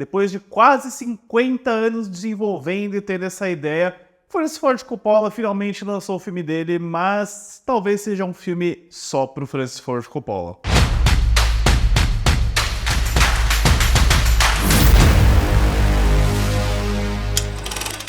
Depois de quase 50 anos desenvolvendo e tendo essa ideia, Francis Ford Coppola finalmente lançou o filme dele, mas talvez seja um filme só pro Francis Ford Coppola.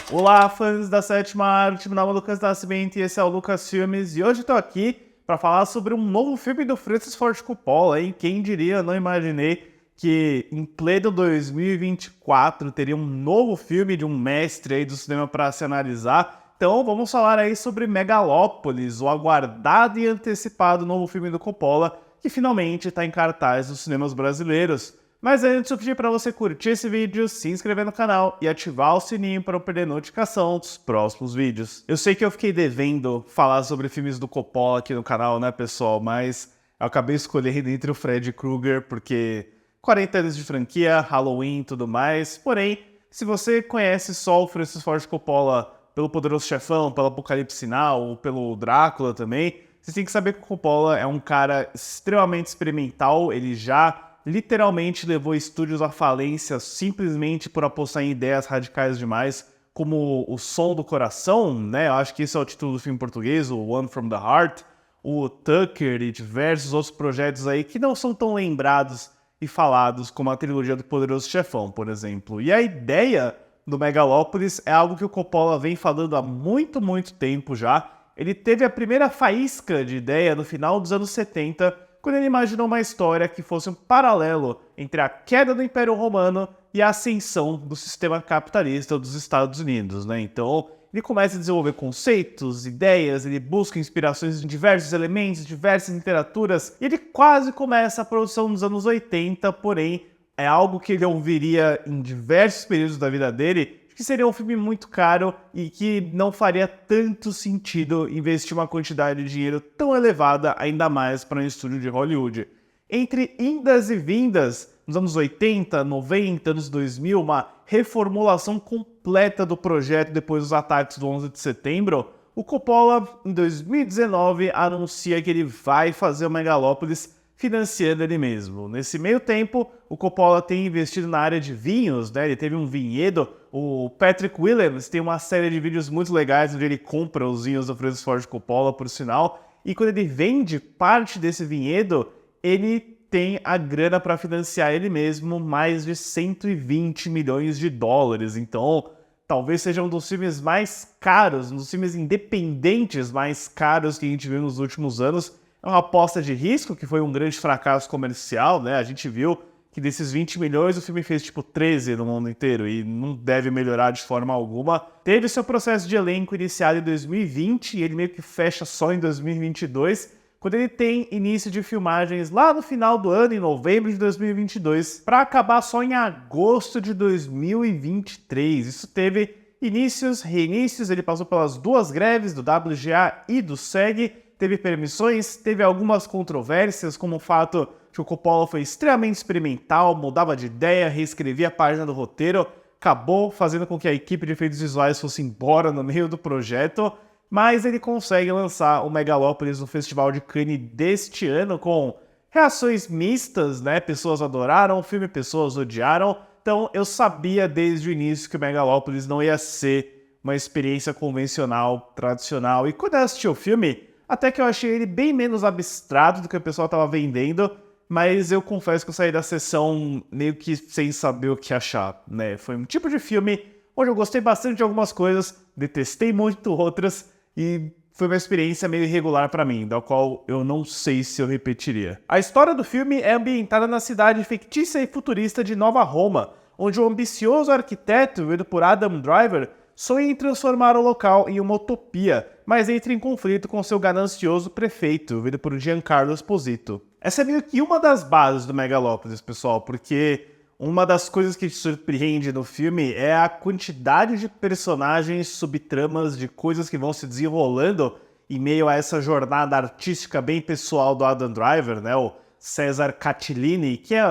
Olá, fãs da sétima arte, meu nome é Lucas Nascimento e esse é o Lucas Filmes, e hoje eu tô aqui para falar sobre um novo filme do Francis Ford Coppola, hein? Quem diria, não imaginei que em pleno 2024 teria um novo filme de um mestre aí do cinema para se analisar. Então vamos falar aí sobre Megalópolis, o aguardado e antecipado novo filme do Coppola, que finalmente está em cartaz nos cinemas brasileiros. Mas antes eu pedi para você curtir esse vídeo, se inscrever no canal e ativar o sininho para não perder notificação dos próximos vídeos. Eu sei que eu fiquei devendo falar sobre filmes do Coppola aqui no canal, né, pessoal? Mas eu acabei escolhendo entre o Freddy Krueger, porque 40 anos de franquia, Halloween e tudo mais. Porém, se você conhece só o Francis Ford Coppola pelo Poderoso Chefão, pelo Apocalipse Sinal, ou pelo Drácula também, você tem que saber que o Coppola é um cara extremamente experimental, ele já literalmente levou estúdios à falência simplesmente por apostar em ideias radicais demais, como O Som do Coração, né? Eu acho que esse é o título do filme em português, o One from the Heart, o Tucker e diversos outros projetos aí que não são tão lembrados e falados como a trilogia do Poderoso Chefão, por exemplo. E a ideia do Megalópolis é algo que o Coppola vem falando há muito tempo já. Ele teve a primeira faísca de ideia no final dos anos 70, quando ele imaginou uma história que fosse um paralelo entre a queda do Império Romano e a ascensão do sistema capitalista dos Estados Unidos, né? Então, ele começa a desenvolver conceitos, ideias, ele busca inspirações em diversos elementos, diversas literaturas, e ele quase começa a produção nos anos 80, porém, é algo que ele ouviria em diversos períodos da vida dele, que seria um filme muito caro e que não faria tanto sentido investir uma quantidade de dinheiro tão elevada, ainda mais para um estúdio de Hollywood. Entre indas e vindas, nos anos 80, 90, anos 2000, uma reformulação completa do projeto depois dos ataques do 11 de setembro, o Coppola, em 2019, anuncia que ele vai fazer o Megalópolis financiando ele mesmo. Nesse meio tempo, o Coppola tem investido na área de vinhos, né? Ele teve um vinhedo. O Patrick Williams tem uma série de vídeos muito legais onde ele compra os vinhos do Francis Ford Coppola, por sinal, e quando ele vende parte desse vinhedo, ele tem a grana para financiar ele mesmo, mais de 120 milhões de dólares. Então, talvez seja um dos filmes mais caros, um dos filmes independentes mais caros que a gente viu nos últimos anos. É uma aposta de risco, que foi um grande fracasso comercial, né? A gente viu que desses 20 milhões o filme fez tipo 13 no mundo inteiro e não deve melhorar de forma alguma. Teve seu processo de elenco iniciado em 2020 e ele meio que fecha só em 2022, quando ele tem início de filmagens lá no final do ano, em novembro de 2022, para acabar só em agosto de 2023. Isso teve inícios, reinícios, ele passou pelas duas greves do WGA e do SEG, teve permissões, teve algumas controvérsias, como o fato que o Coppola foi extremamente experimental, mudava de ideia, reescrevia a página do roteiro, acabou fazendo com que a equipe de efeitos visuais fosse embora no meio do projeto, mas ele consegue lançar o Megalópolis no Festival de Cannes deste ano com reações mistas, né? Pessoas adoraram o filme, pessoas odiaram, então eu sabia desde o início que o Megalópolis não ia ser uma experiência convencional, tradicional, e quando eu assisti o filme, até que eu achei ele bem menos abstrato do que o pessoal estava vendendo, mas eu confesso que eu saí da sessão meio que sem saber o que achar, né? Foi um tipo de filme onde eu gostei bastante de algumas coisas, detestei muito outras, e foi uma experiência meio irregular para mim, da qual eu não sei se eu repetiria. A história do filme é ambientada na cidade fictícia e futurista de Nova Roma, onde o ambicioso arquiteto, vivido por Adam Driver, sonha em transformar o local em uma utopia, mas entra em conflito com seu ganancioso prefeito, vivido por Giancarlo Esposito. Essa é meio que uma das bases do Megalópolis, pessoal, porque uma das coisas que te surpreende no filme é a quantidade de personagens, subtramas, de coisas que vão se desenrolando em meio a essa jornada artística bem pessoal do Adam Driver, né? O Cesar Cattilini, que é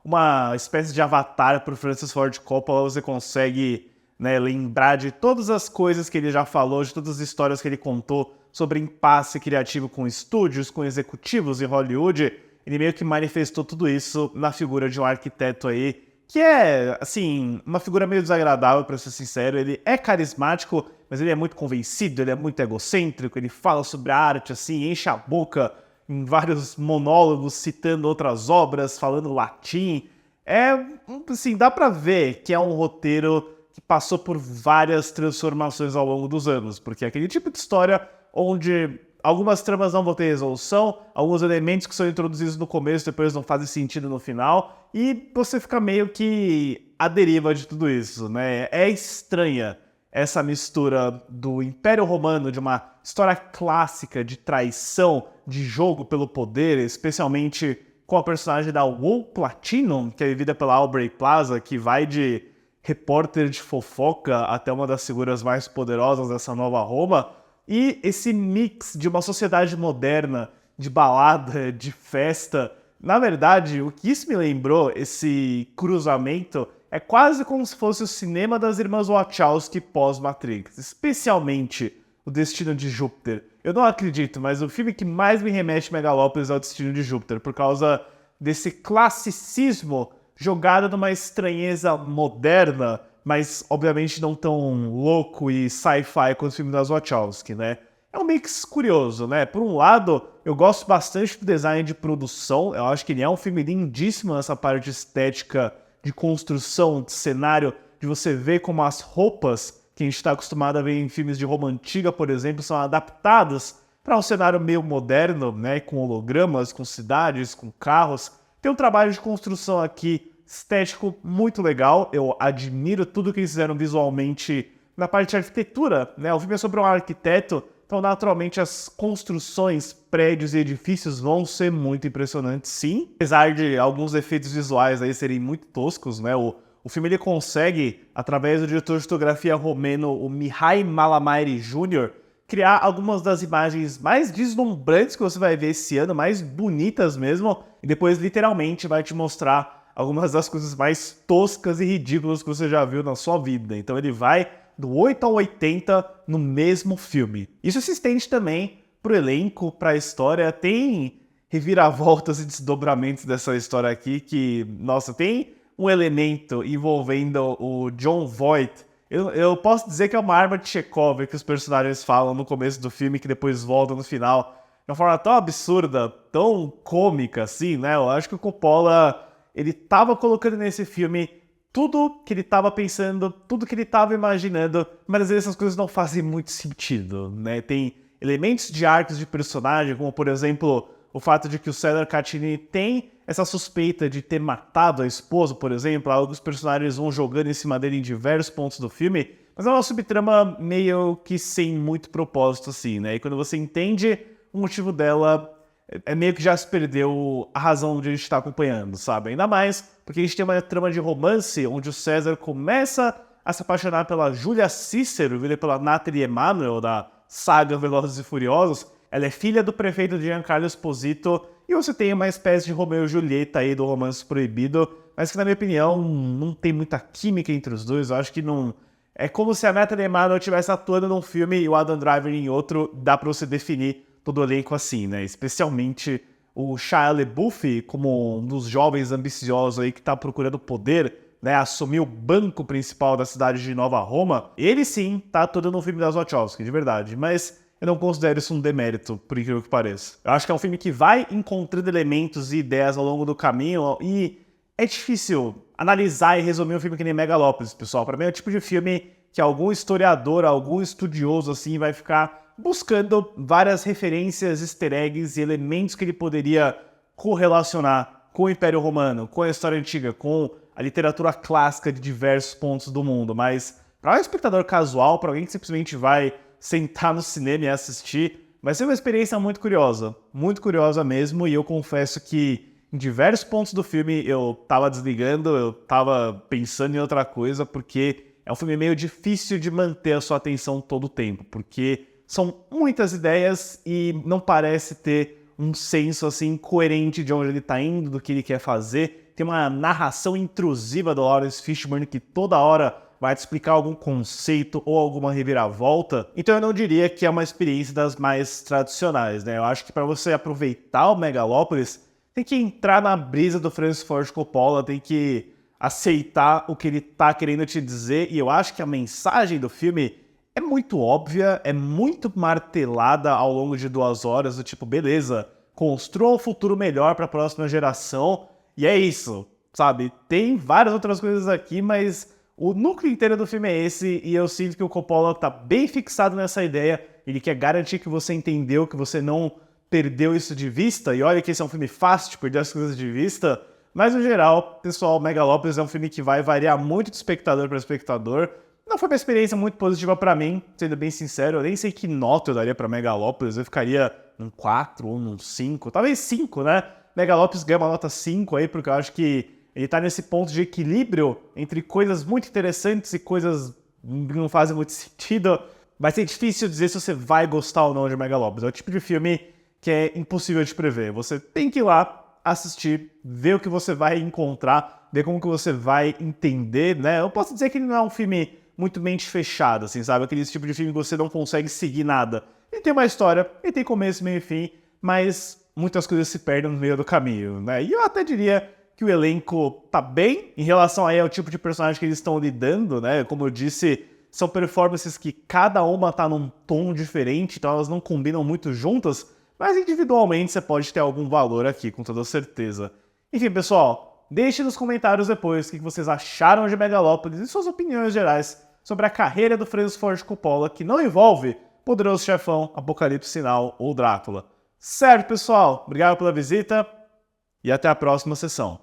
uma espécie de avatar para o Francis Ford Coppola. Você consegue, né, lembrar de todas as coisas que ele já falou, de todas as histórias que ele contou sobre impasse criativo com estúdios, com executivos em Hollywood. Ele meio que manifestou tudo isso na figura de um arquiteto aí que é, assim, uma figura meio desagradável, pra ser sincero. Ele é carismático, mas ele é muito convencido, ele é muito egocêntrico, ele fala sobre a arte, assim, enche a boca em vários monólogos, citando outras obras, falando latim. Assim, dá pra ver que é um roteiro que passou por várias transformações ao longo dos anos, porque é aquele tipo de história onde algumas tramas não vão ter resolução, alguns elementos que são introduzidos no começo depois não fazem sentido no final, e você fica meio que à deriva de tudo isso, né? É estranha essa mistura do Império Romano, de uma história clássica de traição, de jogo pelo poder, especialmente com a personagem da Wall Platinum, que é vivida pela Aubrey Plaza, que vai de repórter de fofoca até uma das figuras mais poderosas dessa nova Roma, e esse mix de uma sociedade moderna, de balada, de festa. Na verdade, o que isso me lembrou, esse cruzamento, é quase como se fosse o cinema das irmãs Wachowski pós-Matrix, especialmente O Destino de Júpiter. Eu não acredito, mas o filme que mais me remete a Megalópolis é O Destino de Júpiter, por causa desse classicismo jogado numa estranheza moderna, mas obviamente não tão louco e sci-fi quanto o filme das Wachowski, né? É um mix curioso, né? Por um lado, eu gosto bastante do design de produção, eu acho que ele é um filme lindíssimo nessa parte estética de construção, de cenário, de você ver como as roupas que a gente está acostumado a ver em filmes de Roma Antiga, por exemplo, são adaptadas para um cenário meio moderno, né? Com hologramas, com cidades, com carros. Tem um trabalho de construção aqui estético muito legal, eu admiro tudo que eles fizeram visualmente na parte de arquitetura, né? O filme é sobre um arquiteto, então naturalmente as construções, prédios e edifícios vão ser muito impressionantes, sim. Apesar de alguns efeitos visuais aí serem muito toscos, né? O filme ele consegue, através do diretor de fotografia romeno, o Mihai Malamairi Jr., criar algumas das imagens mais deslumbrantes que você vai ver esse ano, mais bonitas mesmo, e depois literalmente vai te mostrar algumas das coisas mais toscas e ridículas que você já viu na sua vida. Então ele vai do 8 ao 80 no mesmo filme. Isso se estende também pro elenco, pra história. Tem reviravoltas e desdobramentos dessa história aqui que, nossa, tem um elemento envolvendo o Jon Voight. Eu posso dizer que é uma arma de Chekhov que os personagens falam no começo do filme que depois voltam no final. De uma forma tão absurda, tão cômica assim, né? Eu acho que o Coppola ele tava colocando nesse filme tudo que ele tava pensando, tudo que ele tava imaginando, mas às vezes essas coisas não fazem muito sentido, né? Tem elementos de arcos de personagem, como por exemplo, o fato de que o Cesar Catini tem essa suspeita de ter matado a esposa, por exemplo, algo que os personagens vão jogando em cima dele em diversos pontos do filme, mas é uma subtrama meio que sem muito propósito, assim, né? E quando você entende o motivo dela, é meio que já se perdeu a razão de a gente estar acompanhando, sabe? Ainda mais porque a gente tem uma trama de romance onde o César começa a se apaixonar pela Julia Cícero, vivida pela Nathalie Emmanuel, da saga Velozes e Furiosos. Ela é filha do prefeito Giancarlo Esposito, e você tem uma espécie de Romeu e Julieta aí do Romance Proibido, mas que na minha opinião não tem muita química entre os dois. Eu acho que não... É como se a Nathalie Emmanuel estivesse atuando num filme e o Adam Driver em outro, dá pra você definir todo o elenco assim, né? Especialmente o Shia LaBeouf, como um dos jovens ambiciosos aí que tá procurando poder, né? Assumir o banco principal da cidade de Nova Roma. Ele sim tá atuando no filme das Wachowski, de verdade, mas eu não considero isso um demérito, por incrível que pareça. Eu acho que é um filme que vai encontrando elementos e ideias ao longo do caminho e é difícil analisar e resumir um filme que nem Megalópolis, pessoal. Pra mim é o tipo de filme que algum historiador, algum estudioso assim vai ficar buscando várias referências, easter eggs e elementos que ele poderia correlacionar com o Império Romano, com a história antiga, com a literatura clássica de diversos pontos do mundo. Mas para um espectador casual, para alguém que simplesmente vai sentar no cinema e assistir, vai ser uma experiência muito curiosa mesmo, e eu confesso que em diversos pontos do filme eu tava desligando, eu tava pensando em outra coisa, porque é um filme meio difícil de manter a sua atenção todo o tempo, porque são muitas ideias e não parece ter um senso assim coerente de onde ele tá indo, do que ele quer fazer. Tem uma narração intrusiva do Lawrence Fishburne que toda hora vai te explicar algum conceito ou alguma reviravolta. Então eu não diria que é uma experiência das mais tradicionais, né? Eu acho que para você aproveitar o Megalópolis, tem que entrar na brisa do Francis Ford Coppola, tem que aceitar o que ele tá querendo te dizer, e eu acho que a mensagem do filme é muito óbvia, é muito martelada ao longo de 2 horas, do tipo, beleza, construa um futuro melhor para a próxima geração, e é isso, sabe? Tem várias outras coisas aqui, mas o núcleo inteiro do filme é esse, e eu sinto que o Coppola tá bem fixado nessa ideia, ele quer garantir que você entendeu, que você não perdeu isso de vista, e olha que esse é um filme fácil de perder as coisas de vista, mas no geral, pessoal, Megalópolis é um filme que vai variar muito de espectador para espectador. Não foi uma experiência muito positiva pra mim, sendo bem sincero, eu nem sei que nota eu daria pra Megalópolis, eu ficaria num 4 ou num 5, talvez 5, né? Megalópolis ganha uma nota 5 aí, porque eu acho que ele tá nesse ponto de equilíbrio entre coisas muito interessantes e coisas que não fazem muito sentido. Vai ser difícil dizer se você vai gostar ou não de Megalópolis, é o tipo de filme que é impossível de prever, você tem que ir lá, assistir, ver o que você vai encontrar, ver como que você vai entender, né? Eu posso dizer que ele não é um filme muito mente fechada, assim, sabe? Aquele tipo de filme que você não consegue seguir nada. Ele tem uma história, ele tem começo, meio e fim, mas muitas coisas se perdem no meio do caminho, né? E eu até diria que o elenco tá bem em relação aí ao tipo de personagem que eles estão lidando, né? Como eu disse, são performances que cada uma tá num tom diferente, então elas não combinam muito juntas, mas individualmente você pode ter algum valor aqui, com toda certeza. Enfim, pessoal, deixe nos comentários depois o que vocês acharam de Megalópolis e suas opiniões gerais sobre a carreira do Francis Ford Coppola, que não envolve Poderoso Chefão, Apocalipse Sinal ou Drácula. Certo, pessoal? Obrigado pela visita e até a próxima sessão.